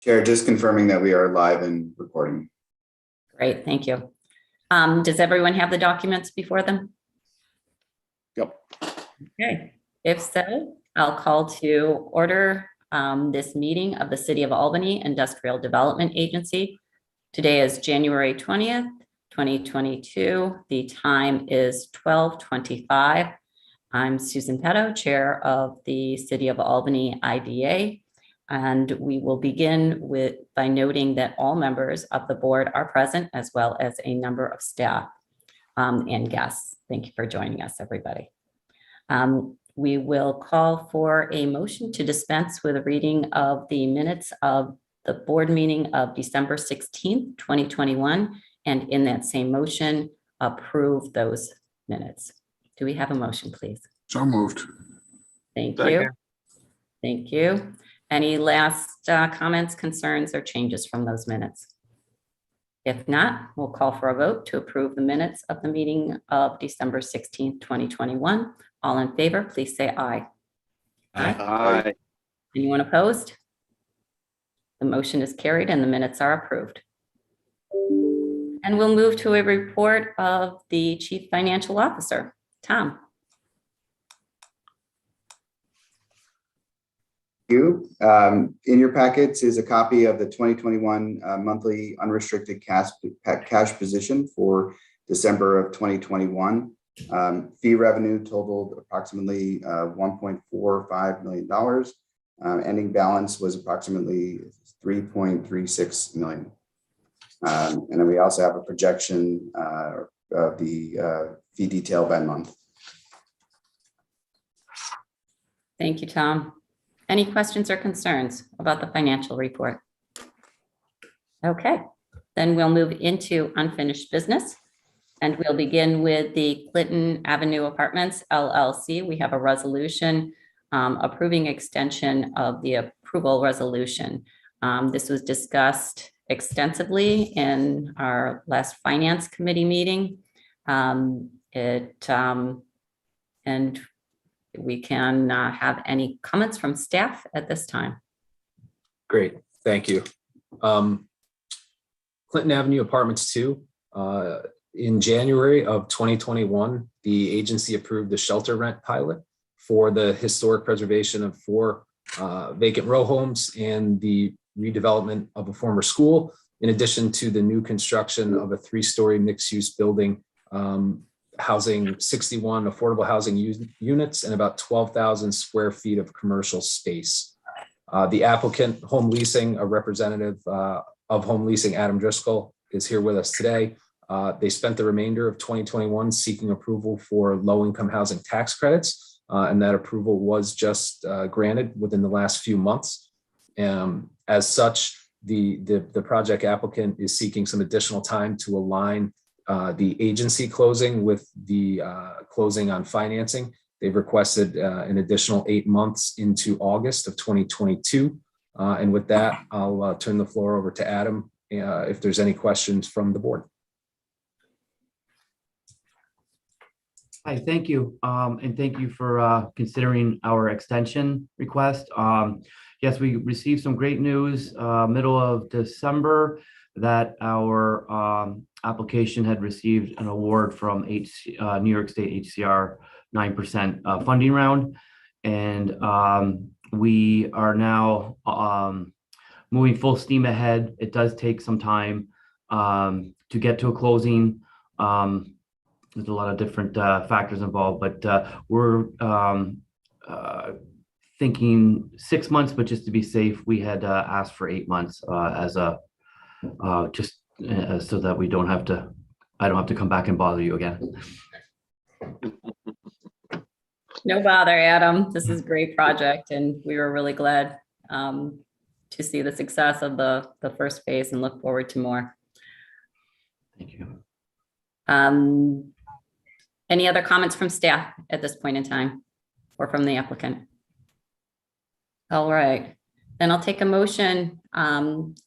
Chair, just confirming that we are live and recording. Great, thank you. Does everyone have the documents before them? Yep. Okay, if so, I'll call to order this meeting of the City of Albany Industrial Development Agency. Today is January 20th, 2022. The time is 12:25. I'm Susan Petto, Chair of the City of Albany IDA. And we will begin by noting that all members of the board are present, as well as a number of staff and guests. Thank you for joining us, everybody. We will call for a motion to dispense with a reading of the minutes of the board meeting of December 16th, 2021, and in that same motion, approve those minutes. Do we have a motion, please? So moved. Thank you. Thank you. Any last comments, concerns, or changes from those minutes? If not, we'll call for a vote to approve the minutes of the meeting of December 16th, 2021. All in favor, please say aye. Aye. Anyone opposed? The motion is carried and the minutes are approved. And we'll move to a report of the Chief Financial Officer, Tom. You. In your packets is a copy of the 2021 monthly unrestricted cash position for December of 2021. Fee revenue totaled approximately $1.45 million. Ending balance was approximately $3.36 million. And then we also have a projection of the fee detail by month. Thank you, Tom. Any questions or concerns about the financial report? Okay, then we'll move into unfinished business. And we'll begin with the Clinton Avenue Apartments, LLC. We have a resolution approving extension of the approval resolution. This was discussed extensively in our last finance committee meeting. And we can have any comments from staff at this time. Great, thank you. Clinton Avenue Apartments 2. In January of 2021, the agency approved the shelter rent pilot for the historic preservation of 4 vacant row homes and the redevelopment of a former school, in addition to the new construction of a 3-story mixed-use building housing 61 affordable housing units and about 12,000 square feet of commercial space. The applicant, Home Leasing, a representative of Home Leasing, Adam Driscoll, is here with us today. They spent the remainder of 2021 seeking approval for low-income housing tax credits, and that approval was just granted within the last few months. As such, the project applicant is seeking some additional time to align the agency closing with the closing on financing. They've requested an additional 8 months into August of 2022. And with that, I'll turn the floor over to Adam if there's any questions from the board. Hi, thank you. And thank you for considering our extension request. Yes, we received some great news middle of December that our application had received an award from New York State HCR 9% funding round. And we are now moving full steam ahead. It does take some time to get to a closing. There's a lot of different factors involved, but we're thinking 6 months, but just to be safe, we had asked for 8 months as a just so that we don't have to, I don't have to come back and bother you again. No bother, Adam. This is a great project, and we were really glad to see the success of the first phase and look forward to more. Thank you. Any other comments from staff at this point in time or from the applicant? All right, then I'll take a motion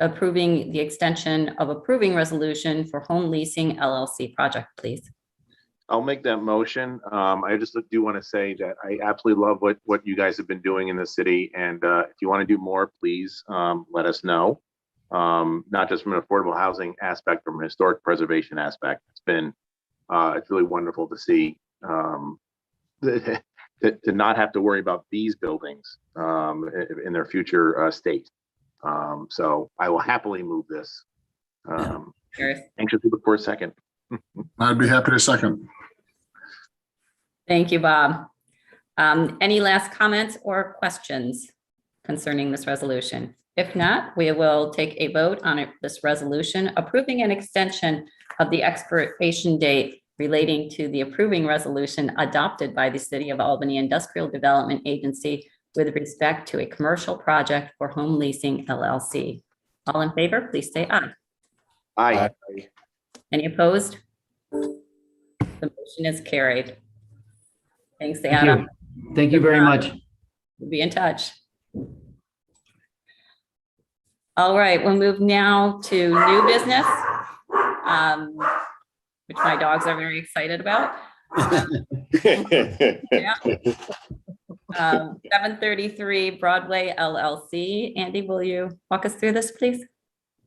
approving the extension of approving resolution for Home Leasing LLC project, please. I'll make that motion. I just do want to say that I absolutely love what you guys have been doing in the city. And if you want to do more, please let us know. Not just from an affordable housing aspect, from a historic preservation aspect. It's really wonderful to see to not have to worry about these buildings in their future state. So I will happily move this. Anxiously look for a second. I'd be happy to second. Thank you, Bob. Any last comments or questions concerning this resolution? If not, we will take a vote on this resolution approving an extension of the expiration date relating to the approving resolution adopted by the City of Albany Industrial Development Agency with respect to a commercial project for Home Leasing LLC. All in favor, please say aye. Aye. Any opposed? The motion is carried. Thanks, Thank Adam. you. Thank you very much. We'll be in touch. All right, we'll move now to new business, which my dogs are very excited about. 733 Broadway LLC. Andy, will you walk us through this, please?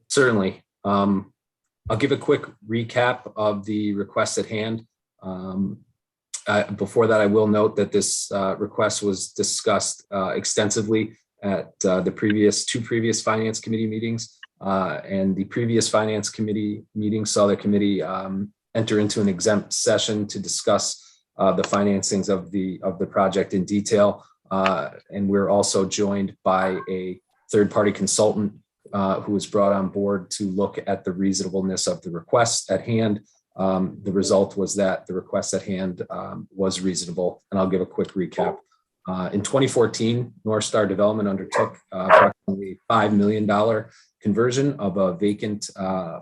Certainly. I'll give a quick recap of the request at hand. Before that, I will note that this request was discussed extensively at the two previous Finance Committee meetings. And the previous Finance Committee meeting saw the committee enter into an exempt session to discuss the financings of the project in detail. And we're also joined by a third-party consultant who was brought on board to look at the reasonableness of the request at hand. The result was that the request at hand was reasonable, and I'll give a quick recap. In 2014, North Star Development undertook approximately $5 million conversion of a vacant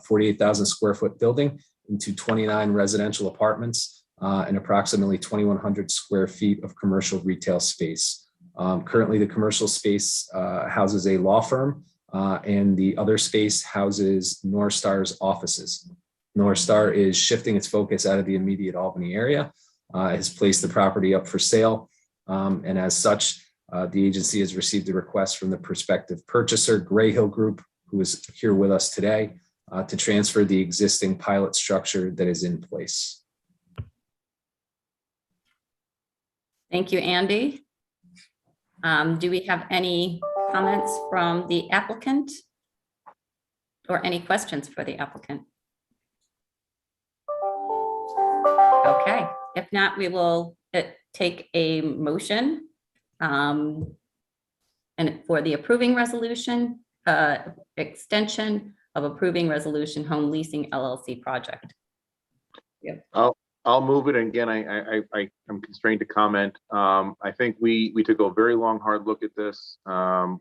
48,000 square foot building into 29 residential apartments and approximately 2,100 square feet of commercial retail space. Currently, the commercial space houses a law firm, and the other space houses North Star's offices. North Star is shifting its focus out of the immediate Albany area, has placed the property up for sale, and as such, the agency has received a request from the prospective purchaser, Gray Hill Group, who is here with us today, to transfer the existing pilot structure that is in place. Thank you, Andy. Do we have any comments from the applicant or any questions for the applicant? Okay, if not, we will take a motion and for the approving resolution, extension of approving resolution Home Leasing LLC project. I'll move it. Again, I'm constrained to comment. I think we took a very long, hard look at this.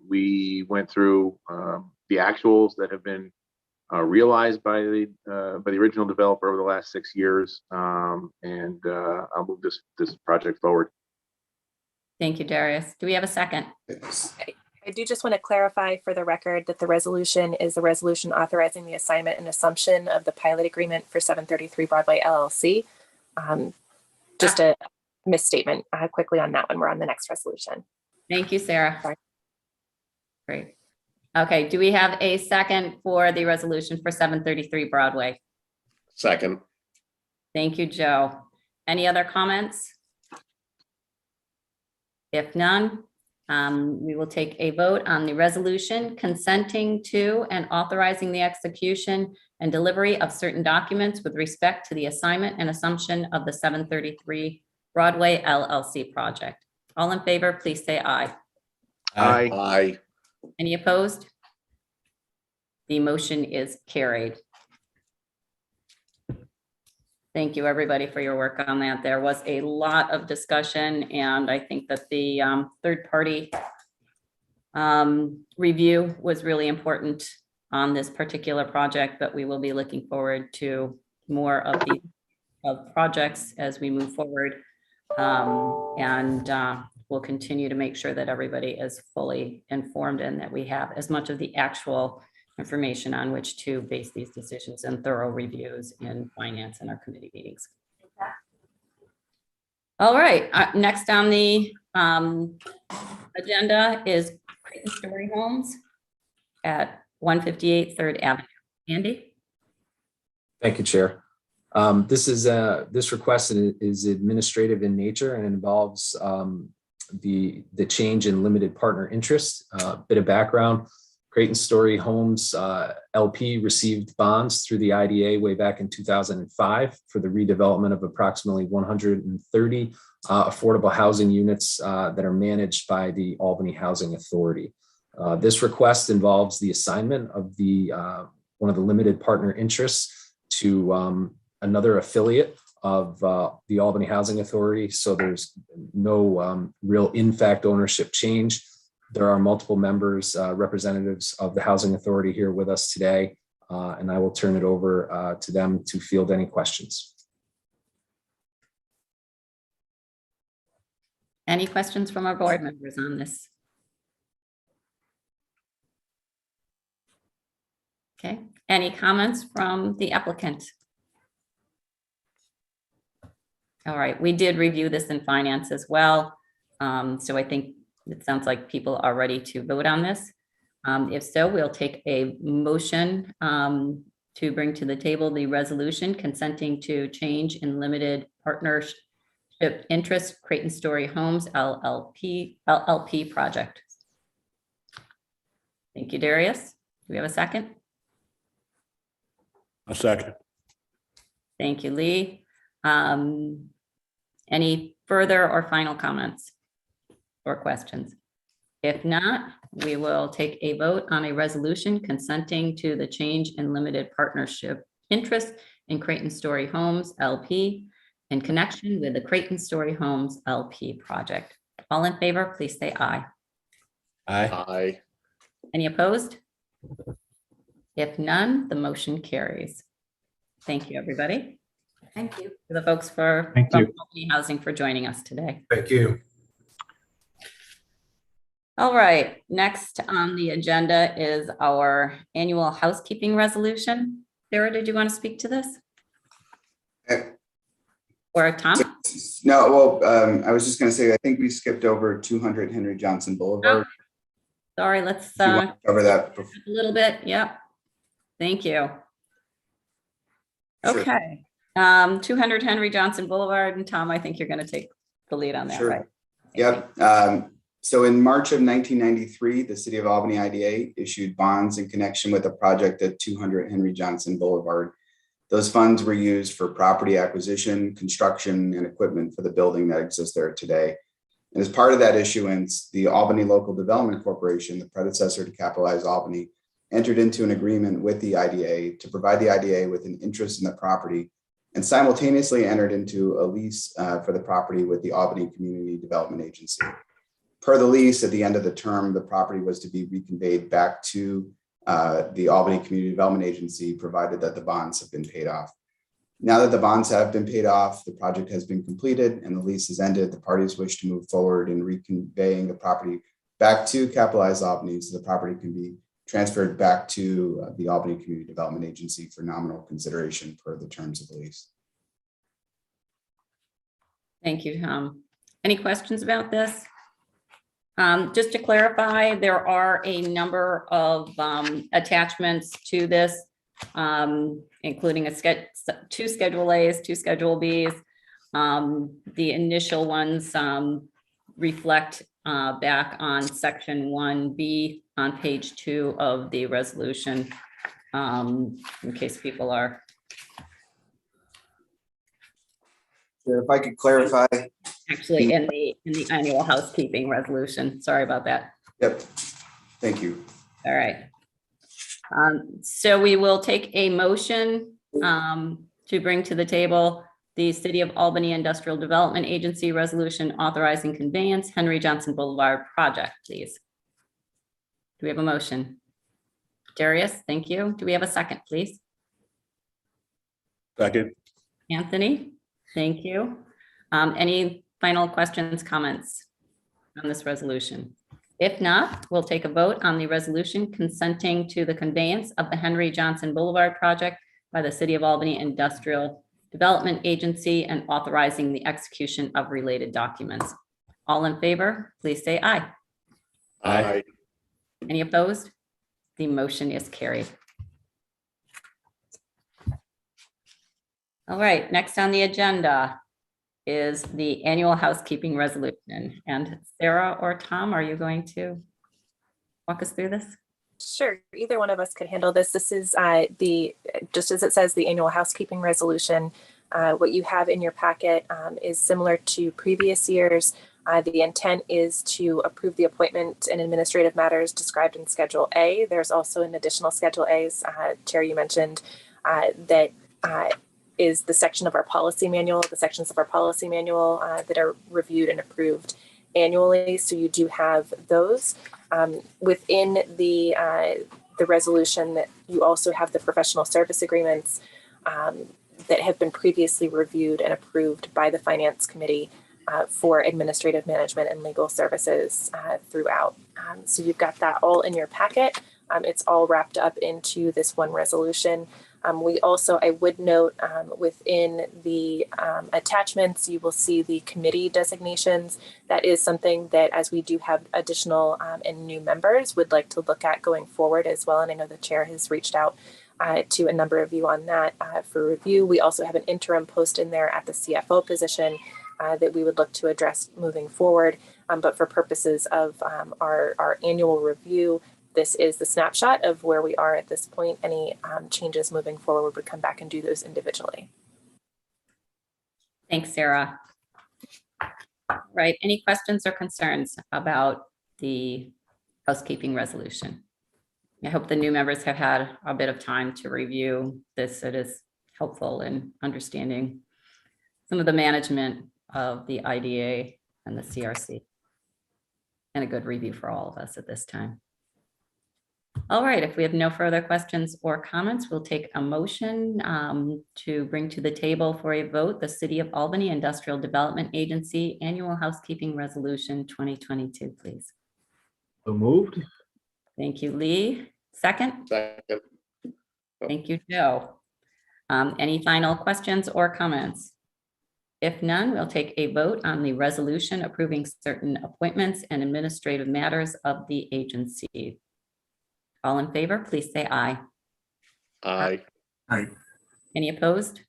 We went through the actuals that have been realized by the original developer over the last 6 years, and I'll move this project forward. Thank you, Darius. Do we have a second? I do just want to clarify for the record that the resolution is the resolution authorizing the assignment and assumption of the pilot agreement for 733 Broadway LLC. Just a misstatement quickly on that one. We're on the next resolution. Thank you, Sarah. Sorry. Great. Okay, do we have a second for the resolution for 733 Broadway? Second. Thank you, Joe. Any other comments? If none, we will take a vote on the resolution consenting to and authorizing the execution and delivery of certain documents with respect to the assignment and assumption of the 733 Broadway LLC project. All in favor, please say aye. Aye. Aye. Any opposed? The motion is carried. Thank you, everybody, for your work on that. There was a lot of discussion, and I think that the third-party review was really important on this particular project, but we will be looking forward to more of these projects as we move forward. We'll continue to make sure that everybody is fully informed and that we have as much of the actual information on which to base these decisions and thorough reviews in finance and our committee meetings. All right, next on the agenda is Creighton Story Homes at 158 Third Avenue. Andy? Thank you, Chair. This request is administrative in nature and involves the change in limited partner interest. Bit of background: Creighton Story Homes LP received bonds through the IDA way back in 2005 for the redevelopment of approximately 130 affordable housing units that are managed by the Albany Housing Authority. This request involves the assignment of one of the limited partner interests to another affiliate of the Albany Housing Authority. So there's no real in-fact ownership change. There are multiple members, representatives of the Housing Authority here with us today, and I will turn it over to them to field any questions. Any questions from our board members on this? Okay, any comments from the applicant? All right, we did review this in finance as well. So I think it sounds like people are ready to vote on this. If so, we'll take a motion to bring to the table the resolution consenting to change in limited partnership interest Creighton Story Homes LLP project. Thank you, Darius. Do we have a second? A second. Thank you, Lee. Any further or final comments or questions? If not, we will take a vote on a resolution consenting to the change in limited partnership interest in Creighton Story Homes LP in connection with the Creighton Story Homes LP project. All in favor, please say aye. Aye. Any opposed? If none, the motion carries. Thank you, everybody. Thank you to the folks from Albany Housing for joining us today. Thank you. All right, next on the agenda is our annual housekeeping resolution. Sarah, did you want to speak to this? Or Tom? No, well, I was just going to say, I think we skipped over 200 Henry Johnson Boulevard. Sorry, let's Do you want to cover that before? a little bit. Yep. Thank you. Sure. Okay. 200 Henry Johnson Boulevard, and Tom, I think you're going to take the lead on that, Sure. right? Yep. So in March of 1993, the City of Albany IDA issued bonds in connection with a project at 200 Henry Johnson Boulevard. Those funds were used for property acquisition, construction, and equipment for the building that exists there today. And as part of that issuance, the Albany Local Development Corporation, the predecessor to Capitalize Albany, entered into an agreement with the IDA to provide the IDA with an interest in the property, and simultaneously entered into a lease for the property with the Albany Community Development Agency. Per the lease, at the end of the term, the property was to be reconveyed back to the Albany Community Development Agency, provided that the bonds have been paid off. Now that the bonds have been paid off, the project has been completed and the lease has ended, the parties wish to move forward in reconveying the property back to Capitalize Albany so the property can be transferred back to the Albany Community Development Agency for nominal consideration per the terms of the lease. Thank you, Tom. Any questions about this? Just to clarify, there are a number of attachments to this, including two Schedule A's, two Schedule B's. The initial ones reflect back on Section 1B on page 2 of the resolution, in case people are. If I could clarify. Actually, in the annual housekeeping resolution. Sorry about that. Yep. Thank you. All right. So we will take a motion to bring to the table the City of Albany Industrial Development Agency resolution authorizing conveyance Henry Johnson Boulevard project, please. Do we have a motion? Darius, thank you. Do we have a second, please? Second. Anthony, thank you. Any final questions, comments on this resolution? If not, we'll take a vote on the resolution consenting to the conveyance of the Henry Johnson Boulevard project by the City of Albany Industrial Development Agency and authorizing the execution of related documents. All in favor, please say aye. Aye. Any opposed? The motion is carried. All right, next on the agenda is the annual housekeeping resolution. And Sarah or Tom, are you going to walk us through this? Sure, either one of us could handle this. This is just as it says, the annual housekeeping resolution. What you have in your packet is similar to previous years. The intent is to approve the appointment and administrative matters described in Schedule A. There's also an additional Schedule A's. Chair, you mentioned that is the section of our policy manual, the sections of our policy manual that are reviewed and approved annually. So you do have those. Within the resolution, that you also have the professional service agreements that have been previously reviewed and approved by the Finance Committee for administrative management and legal services throughout. So you've got that all in your packet. It's all wrapped up into this one resolution. We also, I would note within the attachments, you will see the committee designations. That is something that, as we do have additional and new members, would like to look at going forward as well. And I know the chair has reached out to a number of you on that for review. We also have an interim post in there at the CFO position that we would look to address moving forward. But for purposes of our annual review, this is the snapshot of where we are at this point. Any changes moving forward would come back and do those individually. Thanks, Sarah. Right, any questions or concerns about the housekeeping resolution? I hope the new members have had a bit of time to review this. It is helpful in understanding some of the management of the IDA and the CRC, and a good review for all of us at this time. All right, if we have no further questions or comments, we'll take a motion to bring to the table for a vote the City of Albany Industrial Development Agency Annual Housekeeping Resolution 2022, please. So moved. Thank you, Lee. Second? Second. Thank you, Joe. Any final questions or comments? If none, we'll take a vote on the resolution approving certain appointments and administrative matters of the agency. All in favor, please say aye. Aye. Aye. Any opposed?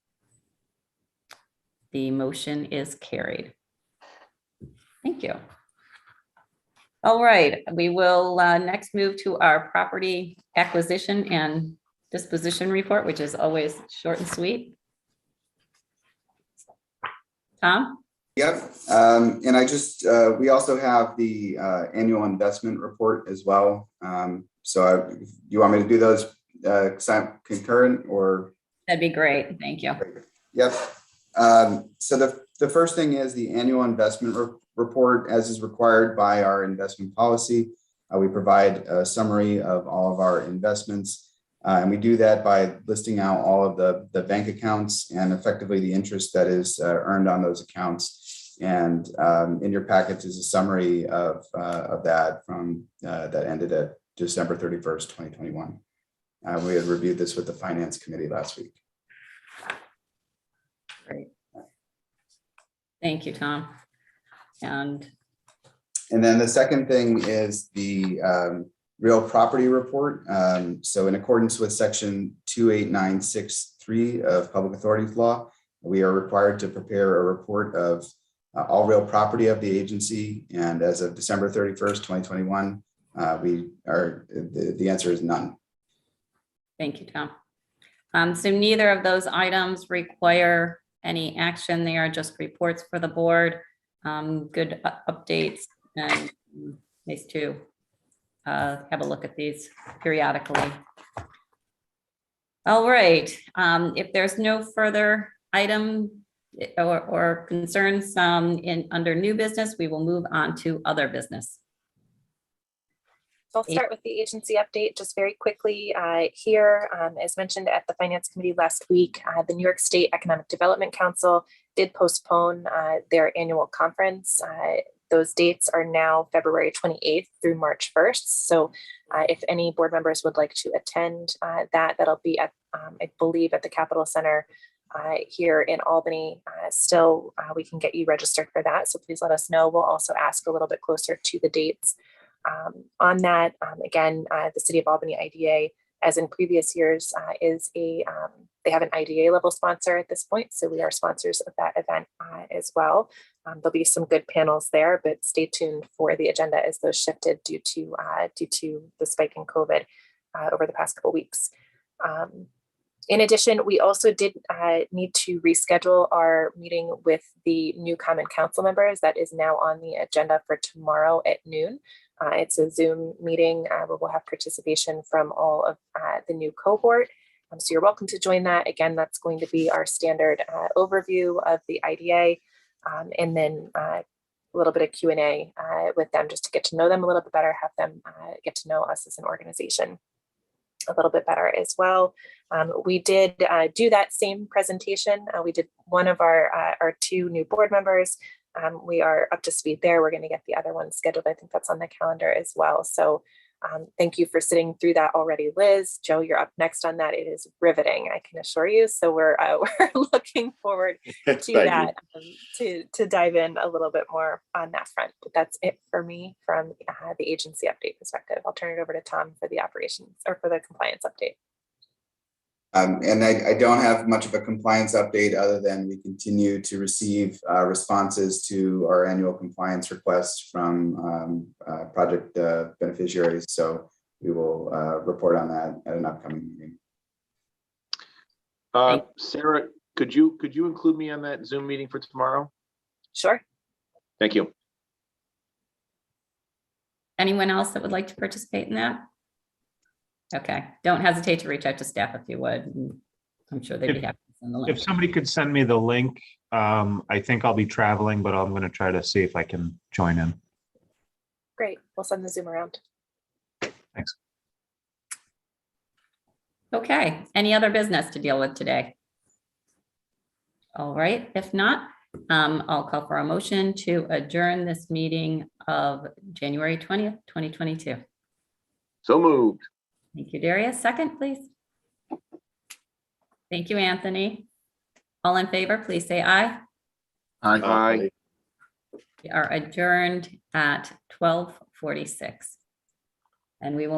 The motion is carried. Thank you. All right, we will next move to our property acquisition and disposition report, which is always short and sweet. Tom? Yep, and I just, we also have the annual investment report as well. So you want me to do those concurrent or? That'd be great, thank you. Yep. So the first thing is the annual investment report, as is required by our investment policy. We provide a summary of all of our investments. And we do that by listing out all of the bank accounts and effectively the interest that is earned on those accounts. And in your package is a summary of that from that ended at December 31st, 2021. We had reviewed this with the Finance Committee last week. Great. Thank you, Tom. And then the second thing is the real property report. So in accordance with section 28963 of Public Authorities Law, we are required to prepare a report of all real property of the agency. And as of December 31st, 2021, the answer is none. thank you, Tom. So neither of those items require any action. They are just reports for the board. Good updates, and nice to have a look at these periodically. All right, if there's no further item or concerns under new business, we will move on to other business. So I'll start with the agency update just very quickly here. As mentioned at the Finance Committee last week, the New York State Economic Development Council did postpone their annual conference. Those dates are now February 28th through March 1st. So if any board members would like to attend that'll be at, I believe, at the Capitol Center here in Albany. Still, we can get you registered for that. So please let us know. We'll also ask a little bit closer to the dates on that. Again, the City of Albany IDA, as in previous years, is they have an IDA level sponsor at this point. So we are sponsors of that event as well. There'll be some good panels there, but stay tuned for the agenda as those shifted due to the spike in COVID over the past couple of weeks. In addition, we also did need to reschedule our meeting with the new Common Council members. That is now on the agenda for tomorrow at noon. It's a Zoom meeting where we'll have participation from all of the new cohort. So you're welcome to join that. Again, that's going to be our standard overview of the IDA, and then a little bit of Q&A with them just to get to know them a little bit better, have them get to know us as an organization a little bit better as well. We did do that same presentation. We did one of our two new board members. We are up to speed there. We're going to get the other one scheduled. I think that's on the calendar as well. So thank you for sitting through that already, Liz. Joe, you're up next on that. It is riveting, I can assure you. So we're looking forward to that, to dive in a little bit more on that front. But that's it for me from the agency update perspective. I'll turn it over to Tom for the operations or for the compliance update. And I don't have much of a compliance update other than we continue to receive responses to our annual compliance requests from project beneficiaries. So we will report on that at an upcoming meeting. Sarah, could you include me on that Zoom meeting for tomorrow? Sure. Thank you. Anyone else that would like to participate in that? Okay, don't hesitate to reach out to staff if you would. I'm sure they'd be happy to send the link. If somebody could send me the link, I think I'll be traveling, but I'm going to try to see if I can join in. Great. We'll send the Zoom around. Thanks. Okay, any other business to deal with today? All right, if not, I'll call for a motion to adjourn this meeting of January 20th, 2022. So moved. Thank you, Darius. Second, please. Thank you, Anthony. All in favor, please say aye. Aye. We are adjourned at 12:46. And we will